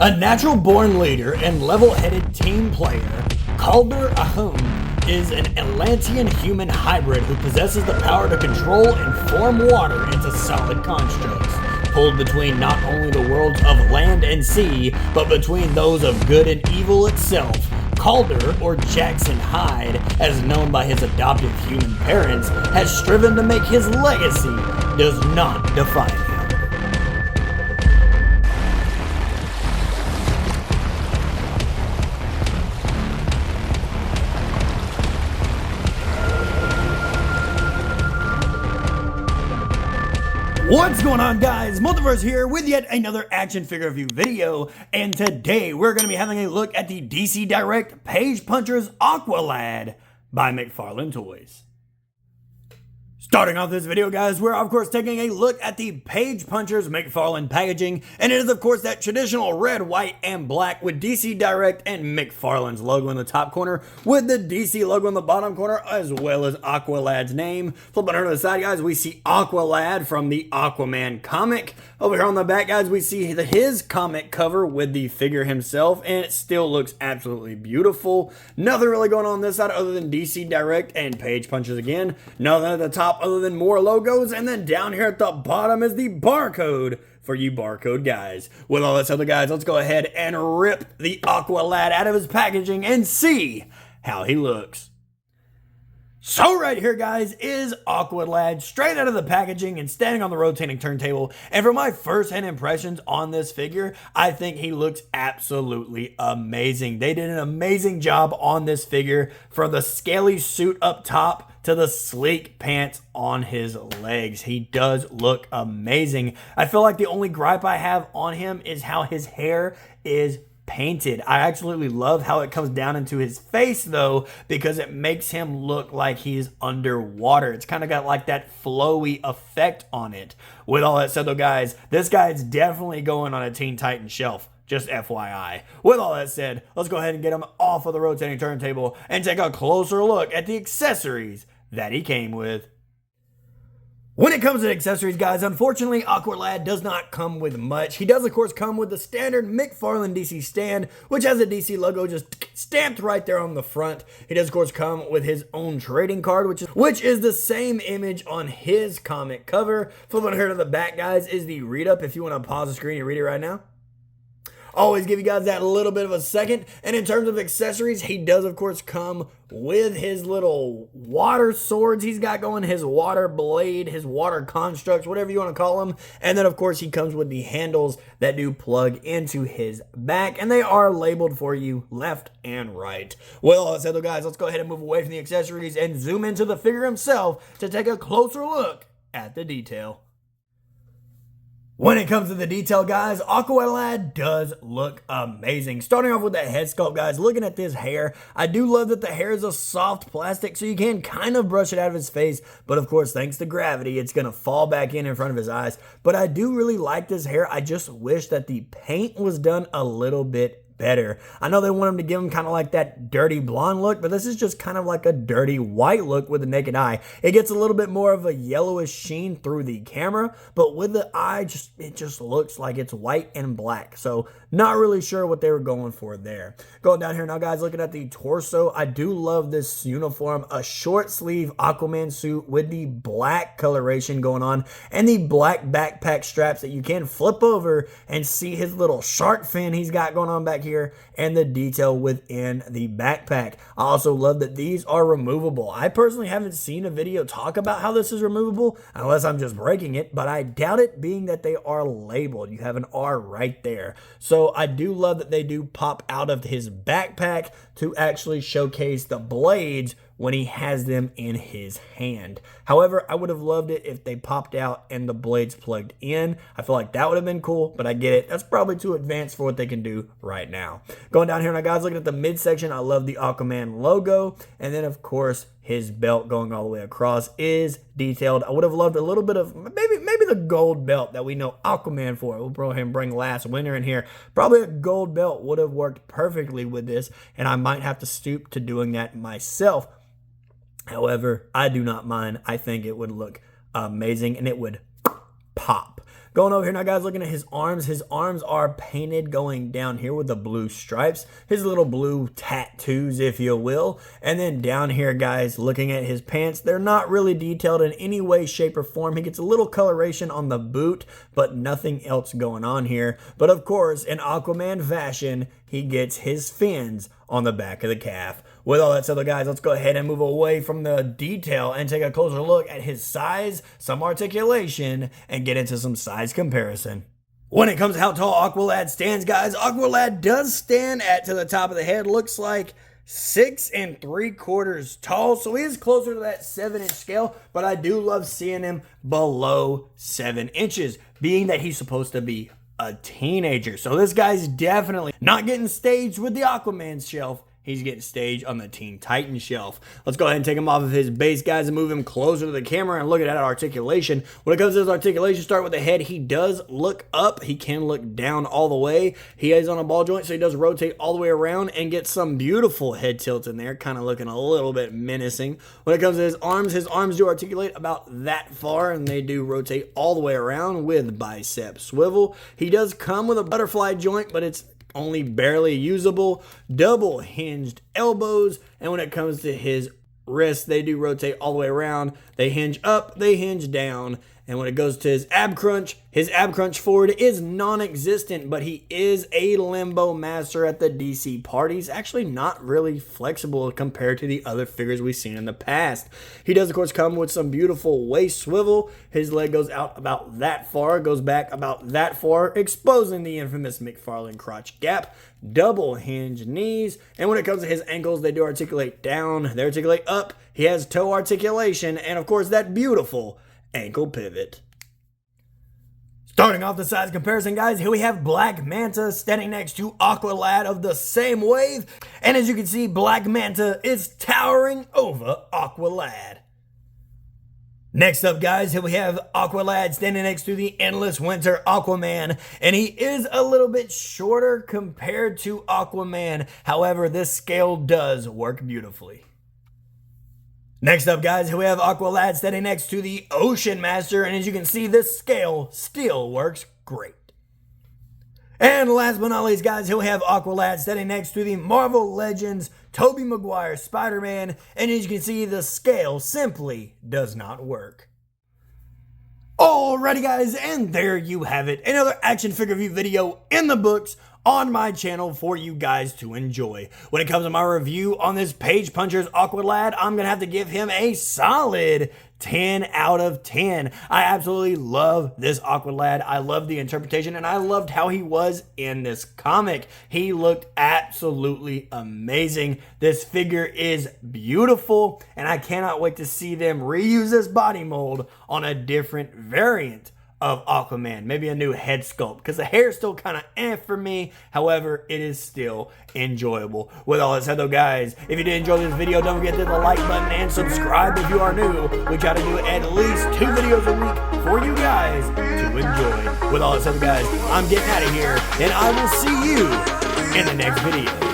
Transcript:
A natural-born leader and level-headed team player, Calder Ahum is an Atlantean human hybrid who possesses the power to control and form water into solid constructs, pulled between not only the worlds of land and sea, but between those of good and evil itself. Calder, or Jackson Hyde, as known by his adoptive human parents, has striven to make his legacy does not define him. What's going on, guys? Multiverse here with yet another action figure review video, and today we're going to be having a look at the DC Direct Page Punchers Aqualad by McFarlane Toys. Starting off this video, guys, we're of course taking a look at the Page Punchers McFarlane packaging, and it is of course that traditional red, white, and black with DC Direct and McFarlane's logo in the top corner, with the DC logo in the bottom corner, as well as Aqualad's name. Flipping over to the side, guys, we see Aqualad from the Aquaman Comic. Over here on the back, guys, we see his comic cover with the figure himself, and it still looks absolutely beautiful. Nothing really going on this side other than DC Direct and Page Punchers again. Nothing at the top other than more logos, and then down here at the bottom is the barcode for you barcode guys. With all that said, guys, let's go ahead and rip the Aqualad out of his packaging and see how he looks. So right here, guys, is Aqualad straight out of the packaging and standing on the rotating turntable. And for my first-hand impressions on this figure, I think he looks absolutely amazing. They did an amazing job on this figure, from the scaly suit up top to the sleek pants on his legs. He does look amazing. I feel like the only gripe I have on him is how his hair is painted. I absolutely love how it comes down into his face though, because it makes him look like he's underwater. It's kind of got like that flowy effect on it. With all that said though, guys, this guy's definitely going on a Teen Titans shelf. Just FYI. With all that said, let's go ahead and get him off of the rotating turntable and take a closer look at the accessories that he came with. When it comes to accessories, guys, unfortunately, Aqualad does not come with much. He does, of course, come with the standard McFarlane DC stand, which has a DC logo just stamped right there on the front. He does, of course, come with his own trading card, which is the same image on his comic cover. Flipping here to the back, guys, is the read-up, if you want to pause the screen and read it right now. Always give you guys that little bit of a second. And in terms of accessories, he does, of course, come with his little water swords he's got going, his water blade, his water constructs, whatever you want to call them. And then, of course, he comes with the handles that do plug into his back, and they are labeled for you left and right. Well, all that said, though, guys, let's go ahead and move away from the accessories and zoom into the figure himself to take a closer look at the detail. When it comes to the detail, guys, Aqualad does look amazing. Starting off with that head sculpt, guys, looking at this hair, I do love that the hair is a soft plastic, so you can kind of brush it out of his face, but of course, thanks to gravity, it's going to fall back in front of his eyes. But I do really like this hair. I just wish that the paint was done a little bit better. I know they want him to give him kind of like that dirty blonde look, but this is just kind of like a dirty white look with the naked eye. It gets a little bit more of a yellowish sheen through the camera, but with the eye, it just looks like it's white and black. So not really sure what they were going for there. Going down here now, guys, looking at the torso, I do love this uniform, a short sleeve Aquaman suit with the black coloration going on and the black backpack straps that you can flip over and see his little shark fin he's got going on back here and the detail within the backpack. I also love that these are removable. I personally haven't seen a video talk about how this is removable unless I'm just breaking it, but I doubt it, being that they are labeled. You have an R right there. So I do love that they do pop out of his backpack to actually showcase the blades when he has them in his hand. However, I would have loved it if they popped out and the blades plugged in. I feel like that would have been cool, but I get it. That's probably too advanced for what they can do right now. Going down here now, guys, looking at the midsection, I love the Aquaman logo. And then, of course, his belt going all the way across is detailed. I would have loved a little bit of maybe the gold belt that we know Aquaman for. We'll go ahead and bring last winter in here. Probably a gold belt would have worked perfectly with this, and I might have to stoop to doing that myself. However, I do not mind. I think it would look amazing and it would pop. Going over here now, guys, looking at his arms. His arms are painted going down here with the blue stripes. His little blue tattoos, if you will. And then down here, guys, looking at his pants, they're not really detailed in any way, shape, or form. He gets a little coloration on the boot, but nothing else going on here. But of course, in Aquaman fashion, he gets his fins on the back of the calf. With all that said, guys, let's go ahead and move away from the detail and take a closer look at his size, some articulation, and get into some size comparison. When it comes to how tall Aqualad stands, guys, Aqualad does stand at to the top of the head. Looks like 6 3/4 tall, so he is closer to that 7-inch scale, but I do love seeing him below 7 inches, being that he's supposed to be a teenager. So this guy's definitely not getting staged with the Aquaman shelf. He's getting staged on the Teen Titans shelf. Let's go ahead and take him off of his base, guys, and move him closer to the camera and look at articulation. When it comes to his articulation, start with the head. He does look up. He can look down all the way. He is on a ball joint, so he does rotate all the way around and get some beautiful head tilts in there, kind of looking a little bit menacing. When it comes to his arms do articulate about that far, and they do rotate all the way around with bicep swivel. He does come with a butterfly joint, but it's only barely usable, double hinged elbows, and when it comes to his wrists, they do rotate all the way around. They hinge up, they hinge down, and when it goes to his ab crunch forward is non-existent, but he is a limbo master at the DC parties. Actually not really flexible compared to the other figures we've seen in the past. He does, of course, come with some beautiful waist swivel. His leg goes out about that far, goes back about that far, exposing the infamous McFarlane crotch gap. Double hinge knees, and when it comes to his ankles, they do articulate down, they articulate up. He has toe articulation, and of course that beautiful ankle pivot. Starting off the size comparison, guys, here we have Black Manta standing next to Aqualad of the same wave, and as you can see, Black Manta is towering over Aqualad. Next up, guys, here we have Aqualad standing next to the Endless Winter Aquaman, and he is a little bit shorter compared to Aquaman. However, this scale does work beautifully. Next up, guys, here we have Aqualad standing next to the Ocean Master, and as you can see, this scale still works great. And last but not least, guys, here we have Aqualad standing next to the Marvel Legends Tobey Maguire Spider-Man, and as you can see, the scale simply does not work. Alrighty, guys, and there you have it. Another action figure review video in the books on my channel for you guys to enjoy. When it comes to my review on this Page Punchers Aqualad, I'm going to have to give him a solid 10 out of 10. I absolutely love this Aqualad. I love the interpretation, and I loved how he was in this comic. He looked absolutely amazing. This figure is beautiful, and I cannot wait to see them reuse this body mold on a different variant of Aquaman, maybe a new head sculpt, because the hair is still kind of for me. However, it is still enjoyable. With all that said, though, guys, if you did enjoy this video, don't forget to hit the like button and subscribe if you are new. We try to do at least 2 videos a week for you guys to enjoy. With all that said, guys, I'm getting out of here, and I will see you in the next video.